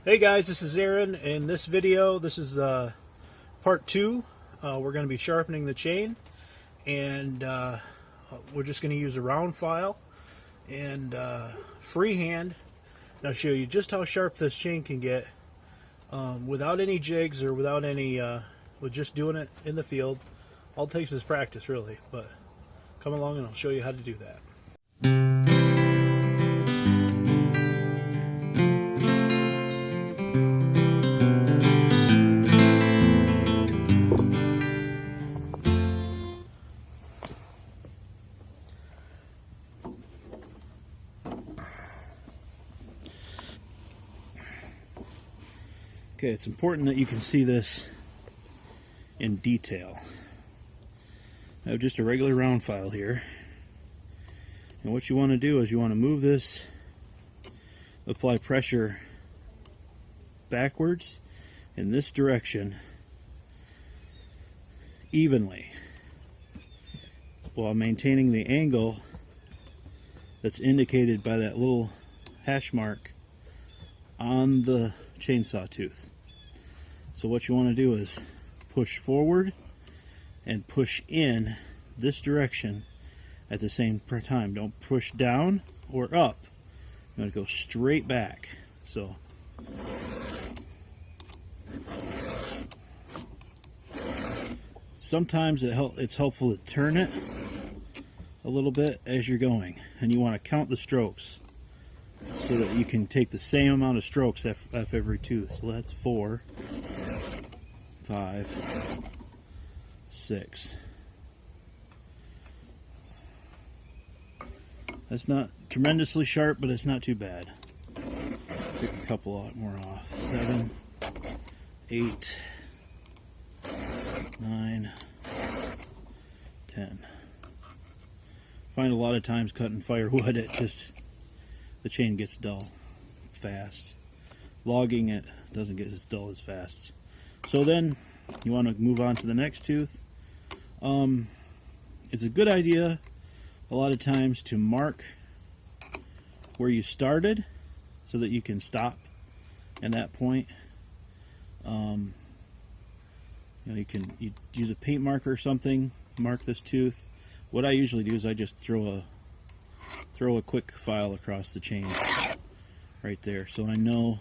Hey guys, this is Aaron. In this video, this is part 2. We're going to be sharpening the chain, and we're just going to use a round file and freehand. And I'll show you just how sharp this chain can get without any jigs or without any, with just doing it in the field. All it takes is practice, really, but come along and I'll show you how to do that. Okay, it's important that you can see this in detail. I have just a regular round file here. And what you want to do is you want to move this, apply pressure backwards in this direction evenly while maintaining the angle that's indicated by that little hash mark on the chainsaw tooth. So what you want to do is push forward and push in this direction at the same time. Don't push down or up. You want to go straight back. So sometimes it's helpful to turn it a little bit as you're going, and you want to count the strokes so that you can take the same amount of strokes off every tooth. So that's 4, 5, 6. That's not tremendously sharp, but it's not too bad. Take a couple more off. 7, 8, 9, 10. Find a lot of times cutting firewood, the chain gets dull fast. Logging it doesn't get as dull as fast. So then you want to move on to the next tooth. It's a good idea a lot of times to mark where you started so that you can stop at that point. You use a paint marker or something, mark this tooth. What I usually do is I just throw a quick file across the chain right there, so I know,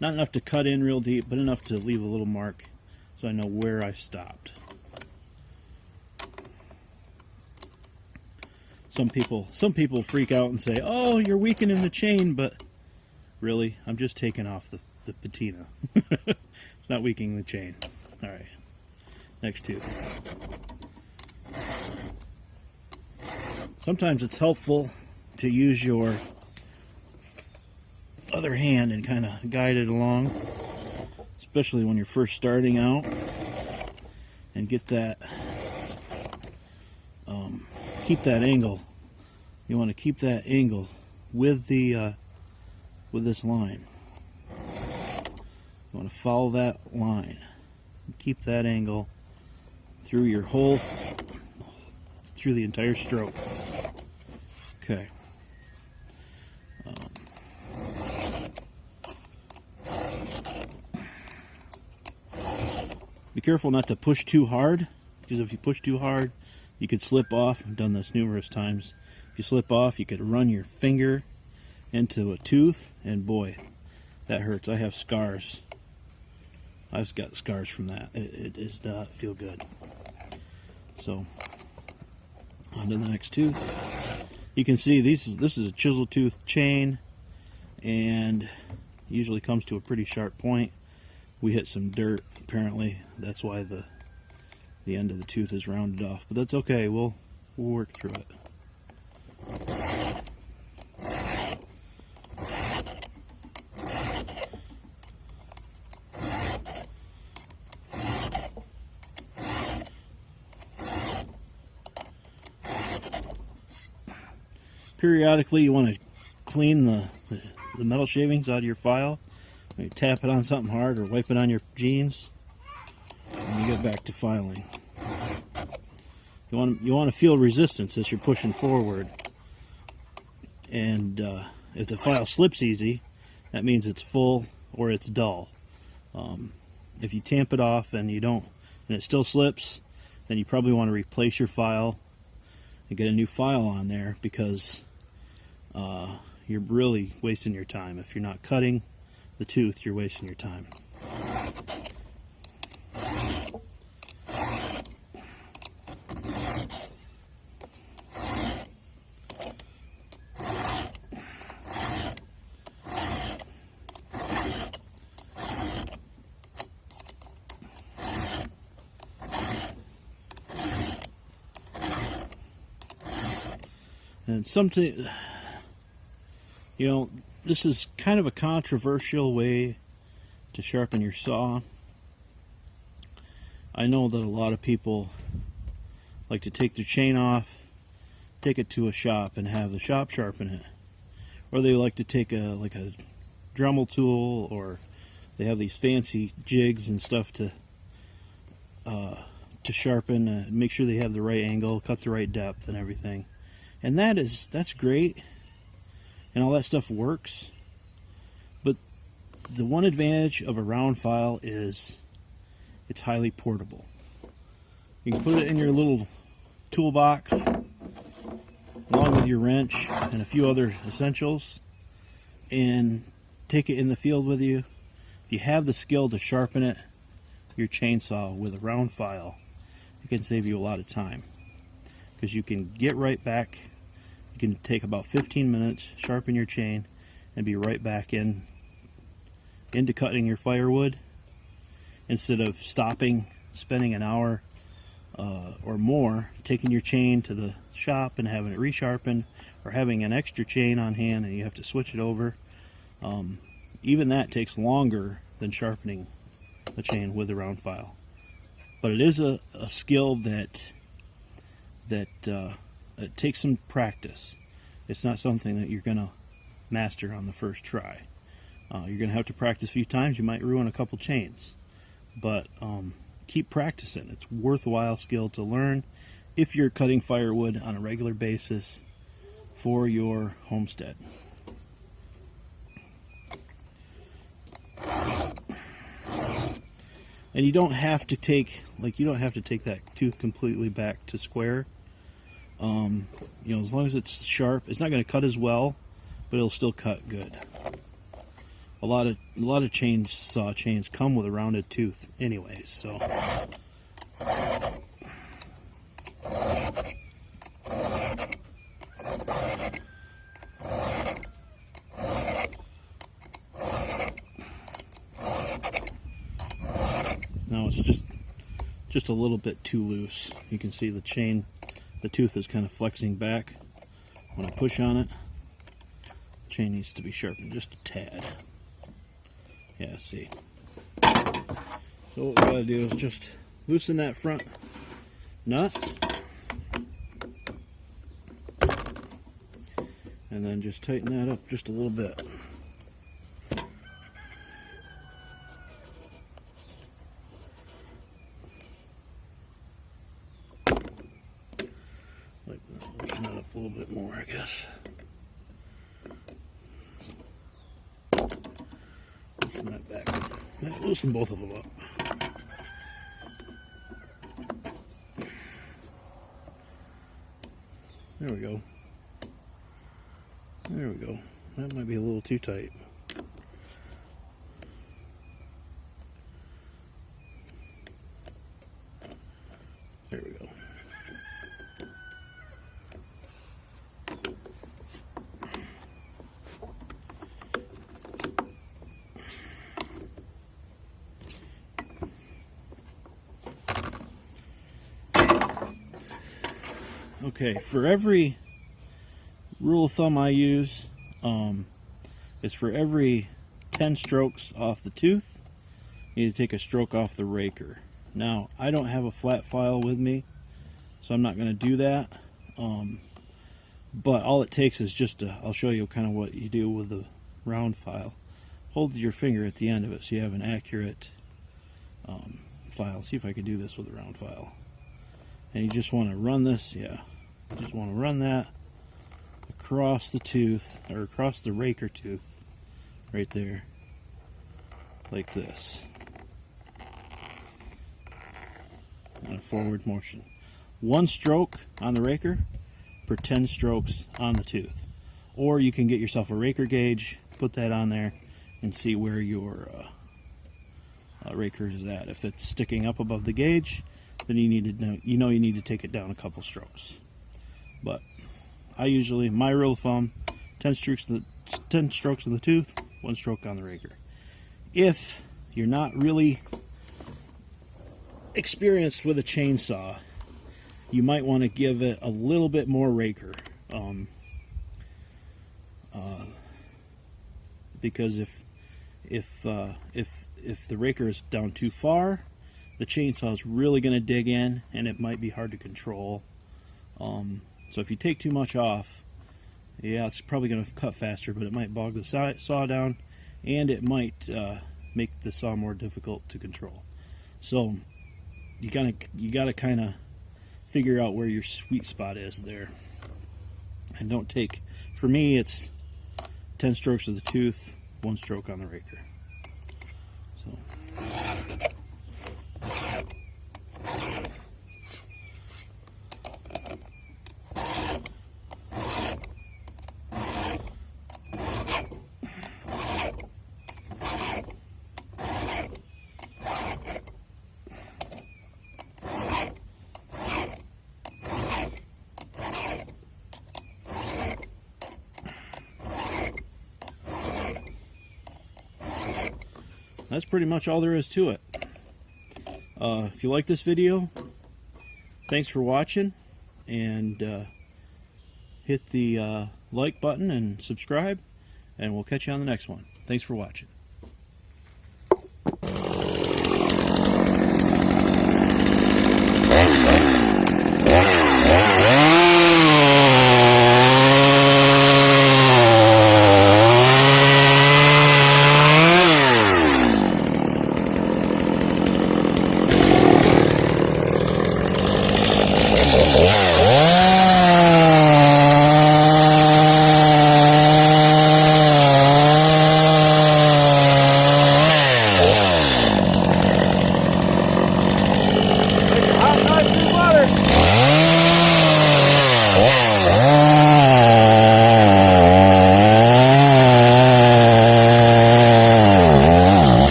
not enough to cut in real deep, but enough to leave a little mark so I know where I stopped. Some people freak out and say, "Oh, you're weakening the chain," but really, I'm just taking off the patina. It's not weakening the chain. All right, next tooth. Sometimes it's helpful to use your other hand and kind of guide it along, especially when you're first starting out, and get that, keep that angle. You want to keep that angle with the with this line. You want to follow that line. Keep that angle through your whole, through the entire stroke. Okay. Be careful not to push too hard, because if you push too hard, you could slip off. I've done this numerous times. If you slip off, you could run your finger into a tooth, and boy, that hurts. I have scars. I've got scars from that. It does not feel good. So, on to the next tooth. You can see this is a chisel tooth chain, and usually comes to a pretty sharp point. We hit some dirt, apparently. That's why the end of the tooth is rounded off, but that's okay. We'll work through it. Periodically, you want to clean the metal shavings out of your file. You tap it on something hard or wipe it on your jeans, and you get back to filing. You want to feel resistance as you're pushing forward. And if the file slips easy, that means it's full or it's dull. If you tamp it off and you don't, and it still slips, then you probably want to replace your file and get a new file on there, because you're really wasting your time. If you're not cutting the tooth, you're wasting your time. And something, you know, this is kind of a controversial way to sharpen your saw. I know that a lot of people like to take their chain off, take it to a shop and have the shop sharpen it. Or they like to take a Dremel tool, or they have these fancy jigs and stuff to sharpen, make sure they have the right angle, cut the right depth and everything. And that's great, and all that stuff works, but the one advantage of a round file is it's highly portable. You can put it in your little toolbox along with your wrench and a few other essentials and take it in the field with you. If you have the skill to sharpen it, your chainsaw with a round file, it can save you a lot of time, because you can get right back. You can take about 15 minutes, sharpen your chain, and be right back into cutting your firewood, instead of stopping, spending an hour or more, taking your chain to the shop and having it resharpened, or having an extra chain on hand and you have to switch it over. Even that takes longer than sharpening a chain with a round file. But it is a skill that it takes some practice. It's not something that you're going to master on the first try. You're going to have to practice a few times. You might ruin a couple chains. But keep practicing. It's a worthwhile skill to learn if you're cutting firewood on a regular basis for your homestead. And you don't have to take that tooth completely back to square. You know, as long as it's sharp, it's not going to cut as well, but it'll still cut good. A lot of chainsaw chains come with a rounded tooth anyways, so now it's just a little bit too loose. You can see the tooth is kind of flexing back when I push on it. The chain needs to be sharpened just a tad. Yeah, see. So what we gotta do is just loosen that front nut, and then just tighten that up just a little bit. Like that, loosen that up a little bit more, I guess. Loosen that back. Loosen both of them up. There we go. There we go. That might be a little too tight. There we go. Okay, for every rule of thumb I use, is for every 10 strokes off the tooth, you need to take a stroke off the raker. Now, I don't have a flat file with me, so I'm not going to do that. But all it takes is just I'll show you kind of what you do with the round file. Hold your finger at the end of it so you have an accurate file. See if I can do this with a round file. And you just want to run this, just want to run that across the tooth, or across the raker tooth, right there. like this. And a forward motion. 1 stroke on the raker per 10 strokes on the tooth. Or you can get yourself a raker gauge, put that on there, and see where your raker is at. If it's sticking up above the gauge, then you need to know, you need to take it down a couple strokes. But I usually, my rule of thumb, 10 strokes of the tooth, 1 stroke on the raker. If you're not really experienced with a chainsaw, you might want to give it a little bit more raker. Because if the raker is down too far, the chainsaw is really going to dig in, and it might be hard to control. So if you take too much off, yeah, it's probably going to cut faster, but it might bog the saw down, and it might make the saw more difficult to control. So you gotta kind of figure out where your sweet spot is there, and don't take. For me, it's 10 strokes of the tooth, 1 stroke on the raker. So. That's pretty much all there is to it. If you like this video, thanks for watching, and hit the like button and subscribe, and we'll catch you on the next one. Thanks for watching.